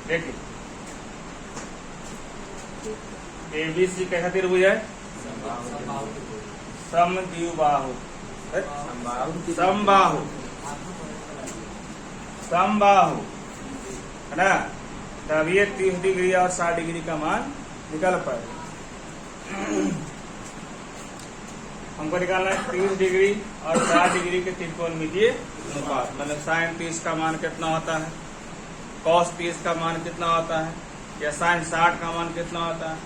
देखिए ABC कैसा त्रिभुज है? समद्विबाहु। समबाहु, समबाहु है ना। तब ये 30 डिग्री और 60 डिग्री का मान निकल पाए। हमको निकालना है 30 डिग्री और 60 डिग्री के त्रिकोणमितीय अनुपात। मतलब साइन 30 का मान कितना होता है, कॉस 30 का मान कितना होता है, या साइन 60 का मान कितना होता है,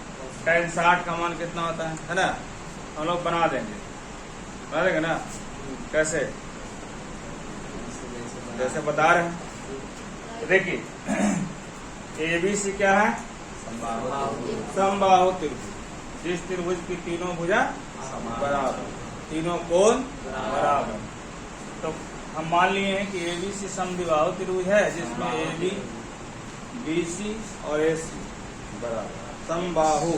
टेन 60 का मान कितना होता है ना। हम लोग बना देंगे ना। कैसे? जैसे बता रहे हैं। देखिए ABC क्या है? समबाहु त्रिभुज। जिस त्रिभुज की तीनों भुजा बराबर, तीनों कोण बराबर। तो हम मान लिए हैं कि ABC समद्विबाहु त्रिभुज है, जिसमें AB, BC और AC बराबर। समबाहु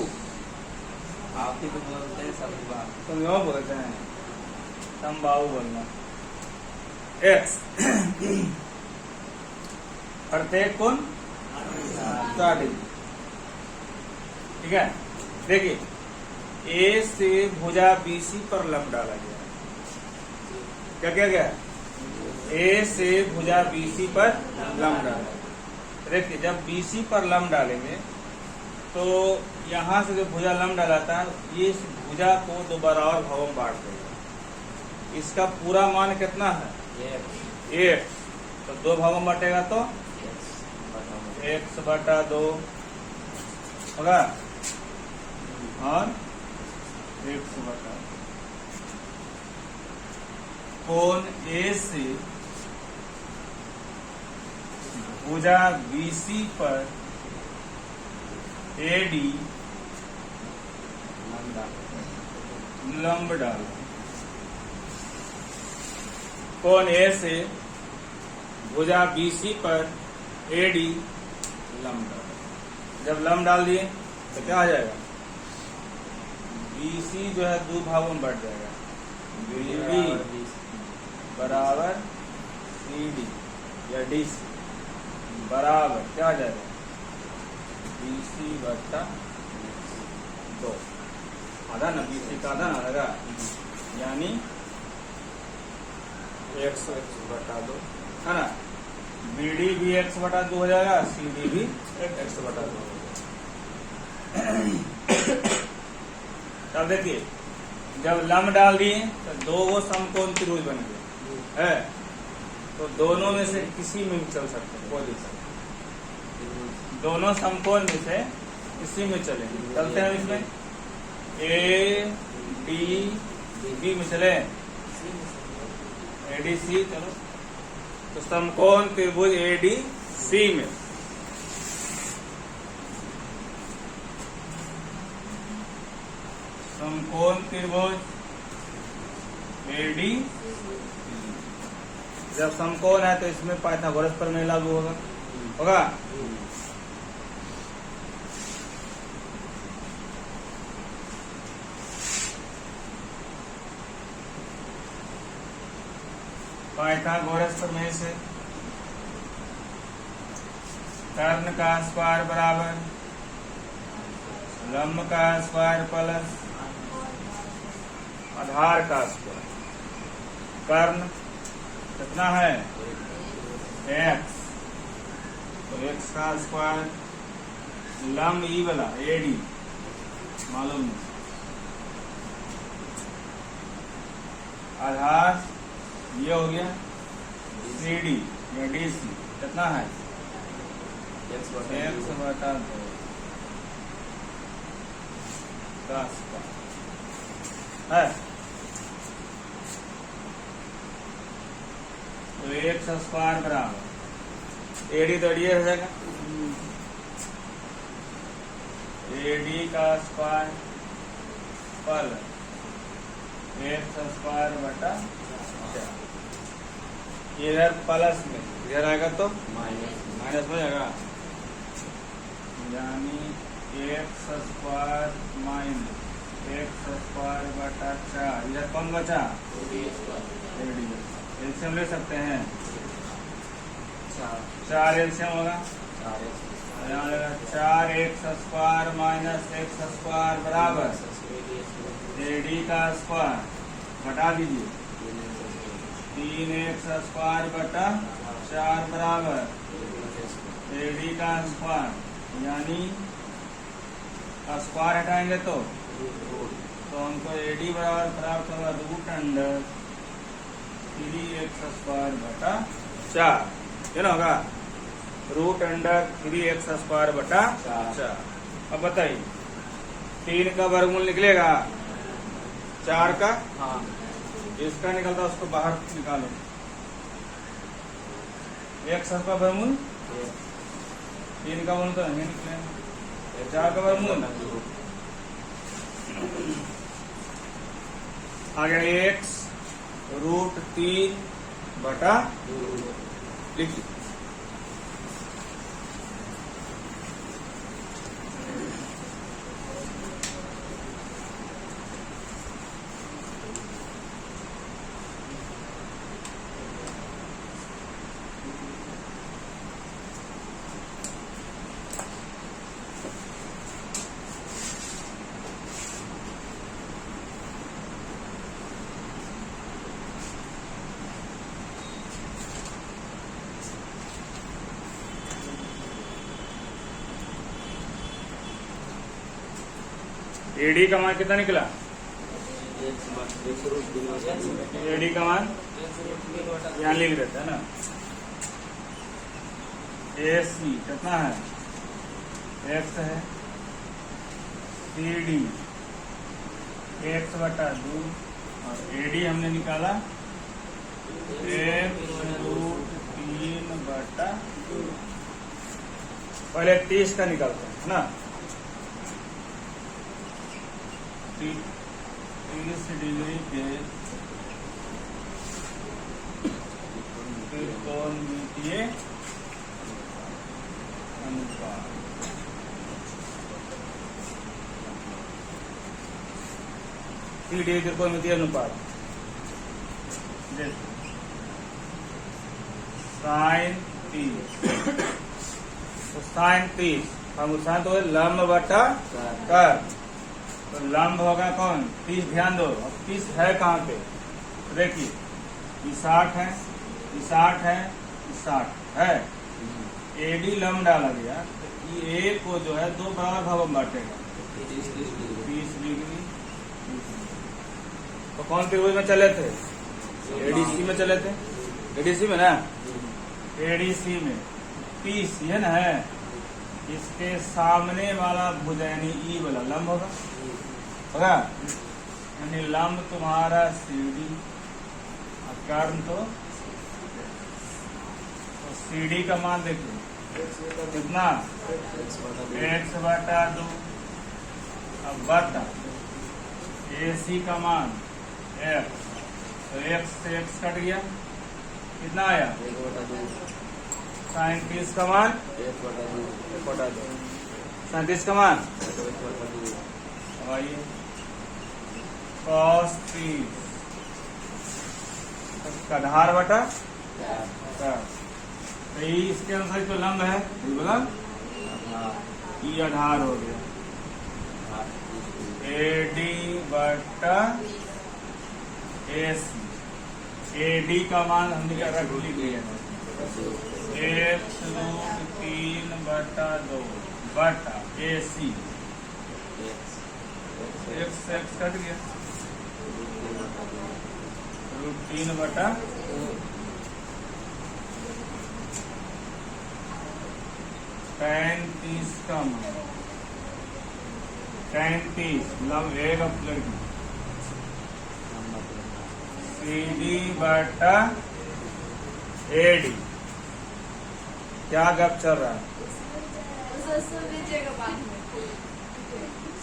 आप ही तो बोलते हैं समबाहु। समबाहु बोलते हैं, समबाहु बोलना। X प्रत्येक कोण 60 डिग्री। ठीक है। देखिए A से भुजा BC पर लंब डाला गया। क्या किया गया? A से भुजा BC पर लंब डाला। देखिए जब BC पर लंब डालेंगे तो यहाँ से जो भुजा लंब डालाता है, ये इस भुजा को दो बराबर भागों में बांट देगा। इसका पूरा मान कितना है? 1। तो दो भागों में बटेगा तो x/2 होगा और x/2। कोण A से भुजा BC पर AD लंब डालो। कोण A से भुजा BC पर AD लंब डालो। जब लंब डाल दिए तो क्या आ जाएगा? BC जो है दो भागों में बढ़ जाएगा। BD बराबर CD या DC बराबर क्या आ जाएगा? BC/2 आधा ना, BC का आधा ना लगा, यानी x/2 है ना। BD भी x/2 हो जाएगा, CD भी x/2। तब देखिए जब लंब डाल दिए तो दो वो समकोण त्रिभुज बन गए है। तो दोनों में से किसी में भी चल सकते हैं, कोई दिक्कत। दोनों समकोण में से किसी में चलेंगे। चलते हैं इसमें ADB में चले, ADC। चलो तो समकोण त्रिभुज ADC में समकोण त्रिभुज AD। जब समकोण है तो इसमें पाइथागोरस प्रमेय लागू होगा। पाइथागोरस प्रमेय से कर्ण का स्क्वायर बराबर लंब का स्क्वायर प्लस आधार का स्क्वायर। कर्ण कितना है? x, तो x का स्क्वायर, लंब ई वाला AD मालूम नहीं, आधार ये हो गया CD या DC कितना है? x/2 है। तो x² बराबर AD तो AD रह जाएगा, AD का स्क्वायर प्लस x²/4। इधर प्लस में इधर आएगा तो माइनस हो जाएगा, यानी x² माइनस x²/4। इधर कौन बचा? एलसीएम ले सकते हैं, 4 एलसीएम होगा यहाँ लगा 4x² माइनस x² बराबर AD का स्क्वायर घटा दीजिए 3x² बटा 4 बराबर AD का स्क्वायर यानी स्क्वायर हटाएंगे तो हमको AD बराबर प्राप्त होगा √3x² बटा 4 ये ना होगा √3x² बटा 4। अब बताइए 3 का वर्गमूल निकलेगा 4 का हाँ इसका निकलता उसको बाहर निकालो x का वर्गमूल 3 का वर्गमूल तो नहीं निकलेगा 4 का वर्गमूल आ गया x √3 बटा लिखिए एडी का मान कितना निकला एडी का मान यहाँ लिख देते है ना AC कितना है x है CD x बटा 2 और AD हमने निकाला x√3 बटा 2 पहले 30 का निकालते हैं ना 30 डिग्री के त्रिकोणमितीय अनुपात त्रिकोणमितीय अनुपात साइन 30 तो साइन 30 हम साइन तो लंब बटा कर तो लंब होगा कौन 30 ध्यान दो अब 30 है कहाँ पे तो देखिए ये 60 है ये 60 है ये 60 है AD लंब डाला गया तो ये A को जो है 2 बराबर भागों में बांटेगा 30 डिग्री तो कौन त्रिभुज में चले थे ADC में चले थे ADC में ना ADC में 30 ये ना है इसके सामने वाला भुज यानी E वाला लंब होगा यानी लंब तुम्हारा CD और कर्ण तो CD का मान देखिए कितना x बटा 2 अब बटा AC का मान x तो x से x कट गया कितना आया साइन 30 का मान 1/2 साइन 30 का मान आइए cos 30 इसका आधार बटा 4 तो ये इसके अनुसार जो लंब है ये बोला ये आधार हो गया AD बटा AC AD का मान हमने क्या रख लिया x√3 बटा 2 बटा AC x कट गया √3 बटा 30 का मान 30 लंब एक लड़की CD बटा AD क्या गप चल रहा है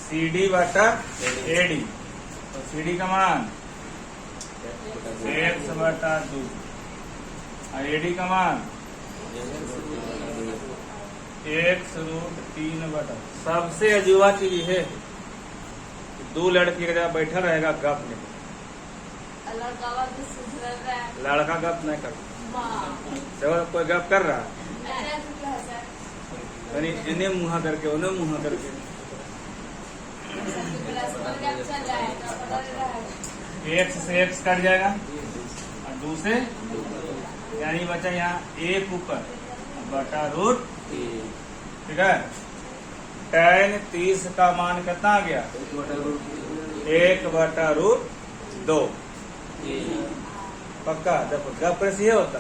CD बटा AD तो CD का मान x बटा 2 और AD का मान x√3 बटा सबसे अजूबा चीज है दो लड़की का जगह बैठा रहेगा गप नहीं लड़का गप नहीं करता जब कोई गप कर रहा है यानी इन्हें मुहा करके उन्हें मुहा करके एक्स से एक्स कट जाएगा और दूसरे यानी बचा यहाँ एक ऊपर बटा रूट, ठीक है। tan 30 का मान कितना आ गया? 1/√2। पक्का? देखो जब प्रेस ये होता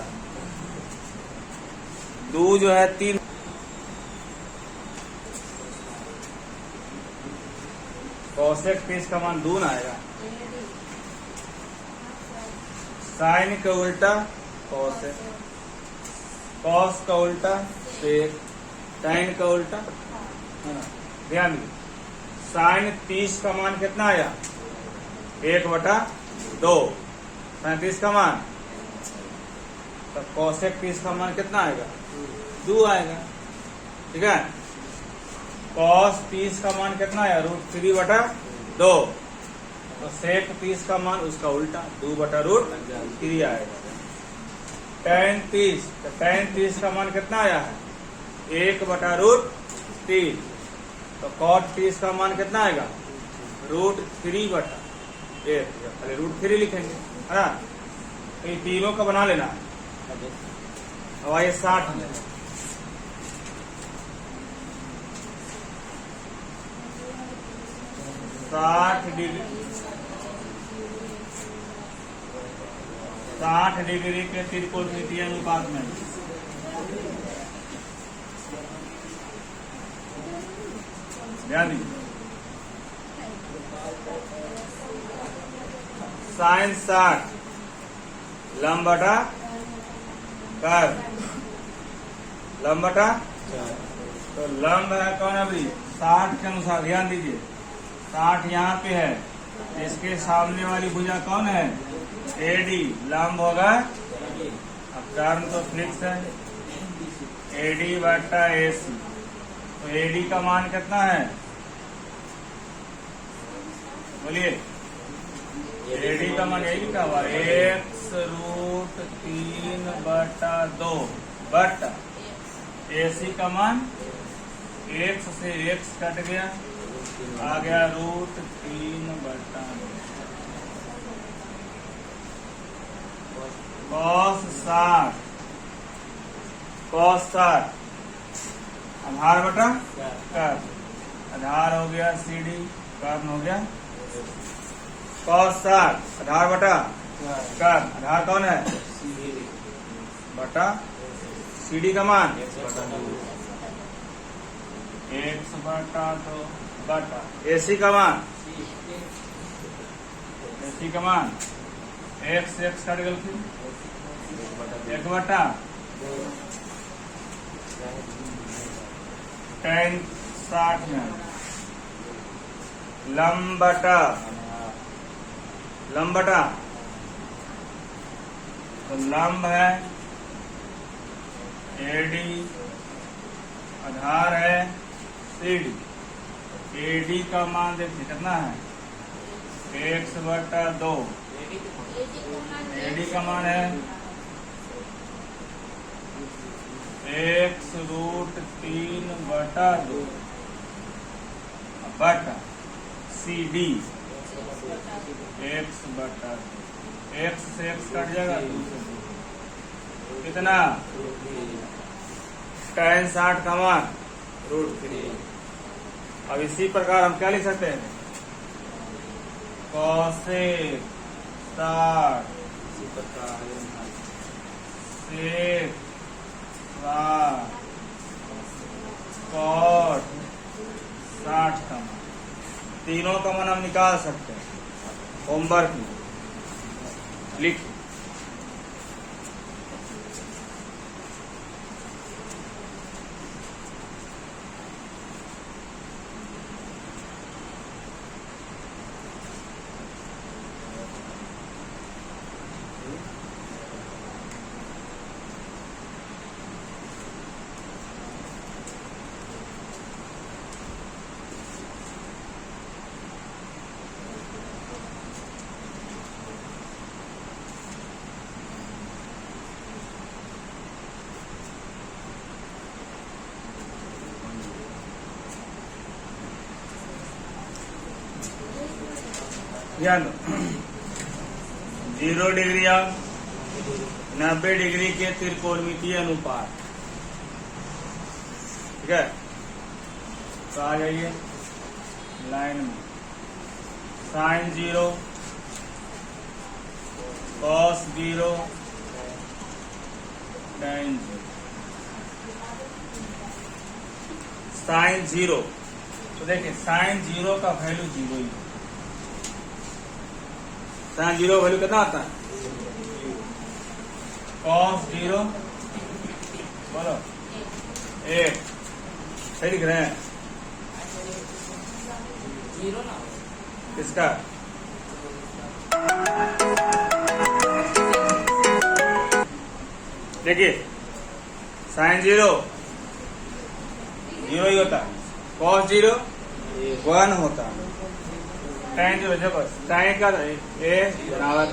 दो जो है 3 cosec 30 का मान 2 ना आएगा। साइन का उल्टा cosec, cos का उल्टा sec, tan का उल्टा। ध्यान दीजिए, साइन 30 का मान कितना आया? 1/2। साइन 30 का मान, तो cosec 30 का मान कितना आएगा? 2 आएगा, ठीक है। cos 30 का मान कितना आया? √3/2। तो sec 30 का मान उसका उल्टा 2/√3 आएगा। tan 30, तो tan 30 का मान कितना आया है? 1/√3। तो cot 30 का मान कितना आएगा? √3/1। खाली √3 लिखेंगे, है ना। तो ये तीनों का बना लेना। अब आइए 60 में। साठ डिग्री के त्रिकोणमितीय अनुपात में ध्यान दीजिए, साइन 60 लंब बटा कर्व, लंब बटा तो लंब है कौन अभी 60 के अनुसार। ध्यान दीजिए 60 यहाँ पे है, इसके सामने वाली भुजा कौन है? एडी। लंब होगा, अब टर्म तो फिक्स है, AD/AC। तो AD का मान कितना है? बोलिए, AD का मान यही लिखा हुआ x√3/2 बटा AC का मान x से x कट गया, आ गया √3/2। cos 60 आधार बटा कर्व, आधार हो गया CD, कर्व हो गया cos 60 आधार बटा कर्व, आधार कौन है? बटा CD का मान x/2 बटा AC का मान, AC का मान x से x कट गल 1/2 tan 60 में लंब बटा तो लंब है AD, आधार है CD। AD का मान देखिए कितना है? x/2। AD का मान है x√3/2 बटा CD x/2। x से x कट जाएगा, 2 से 2 कितना? tan 60 का मान √3। अब इसी प्रकार हम क्या लिख सकते हैं? cosec 60 sec 60 cot 60 का मान, तीनों का मान हम निकाल सकते हैं। होमवर्क में लिखिए। ध्यान दो, 0 डिग्री और 90 डिग्री के त्रिकोणमितीय अनुपात। ठीक है, तो आ जाइए लाइन में। Sign 0, cos 0, tan 0। साइन 0, तो देखिए साइन 0 का वैल्यू 0 ही। साइन 0 वैल्यू कितना आता है? कॉस 0 बोलो 1, सही लिख रहे हैं जीरो ना किसका? देखिए साइन 0 0 ही होता है, कॉस 0 1 होता है, tan 0 देखो साइन का ए बराबर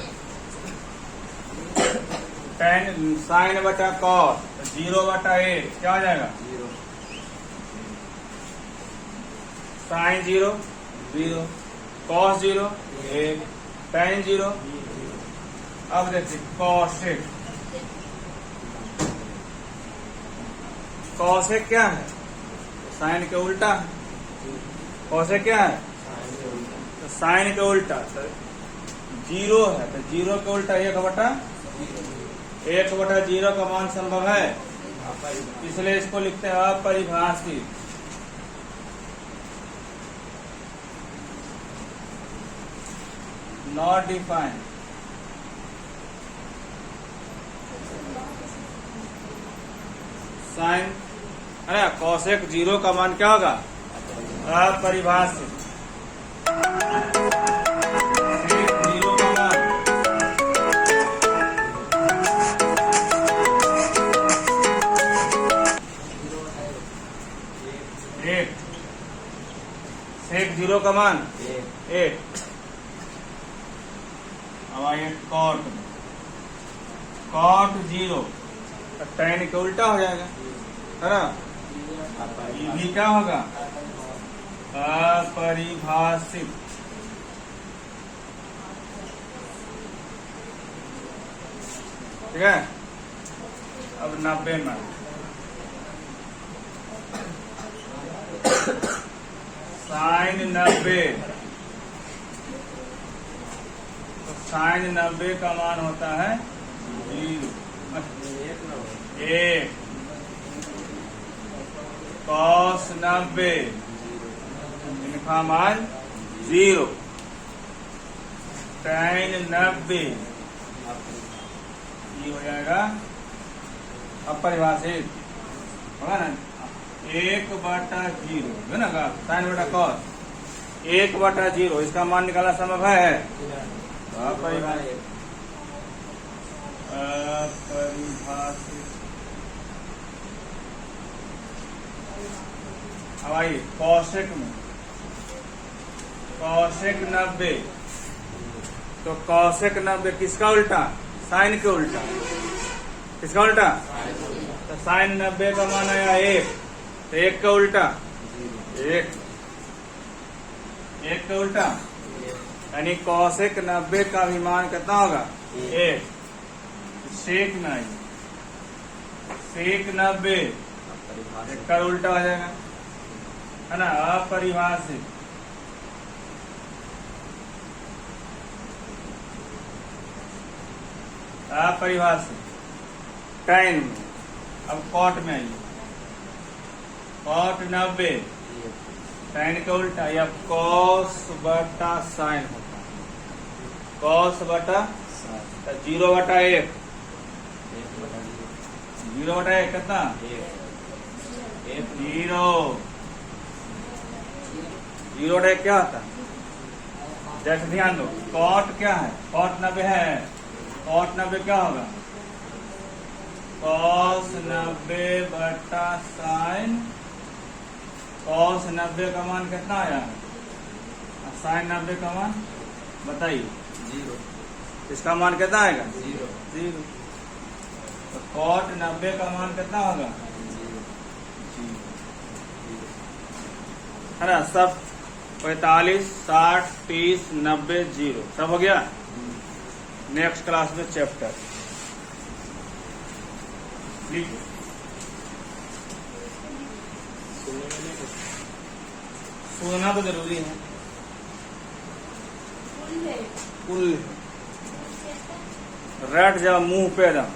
tan साइन बटा कॉस 0 बटा ए क्या हो जाएगा? Zero sine 0 0, cos 0 1, tan 0। अब देखिए कॉसेक, कॉसेक क्या है? साइन के उल्टा है। कॉसेक क्या है? तो साइन के उल्टा, तो 0 है तो 0 के उल्टा 1/0 का मान संभव है, इसलिए इसको लिखते हैं अपरिभाषित। Not defined. साइन अरे कॉसेक 0 का मान क्या होगा? अपरिभाषित। सेक 0 का मान एक, सेक 0 का मान 1। अब आइए कॉट, कॉट 0 tan के उल्टा हो जाएगा है ना? ये भी क्या होगा? अपरिभाषित। ठीक है, अब 90 में साइन 90, तो साइन 90 का मान होता है 1, कॉस 90 इनका मान 0, tan 90 ये हो जाएगा अपरिभाषित, होगा ना? 1/0 है ना, साइन बटा कॉस 1/0, इसका मान निकालना संभव है? अपरिभाषित। अब आइए कॉसेक में, कॉसेक 90, तो कॉसेक 90 किसका उल्टा? साइन के उल्टा। किसका उल्टा? तो साइन 90 का मान आया 1, तो 1 का उल्टा 1 का उल्टा, यानी कॉसेक 90 का भी मान कितना होगा? 1। सेक में आइए, सेक 90 1 का उल्टा हो जाएगा है ना? अपरिभाषित। अपरिभाषित tan में। अब कॉट में आइए, कॉट 90 tan का उल्टा या कॉस बटा साइन होता है, कॉस बटा 0/1, 0/1 कितना? 0/1 क्या होता है? जैसे ध्यान दो, कॉट क्या है? कॉट 90 है, कॉट 90 क्या होगा? कॉस 90 बटा साइन, कॉस 90 का मान कितना आया है? साइन 90 का मान बताइए। 0, इसका मान कितना आएगा? 0, तो कॉट 90 का मान कितना होगा? 0, है ना? सब 45, 60, 30, 90, 0 सब हो गया। नेक्स्ट क्लास में चैप्टर लिखो। सुनना तो जरूरी है। कुल रट जा मुंह पे दम।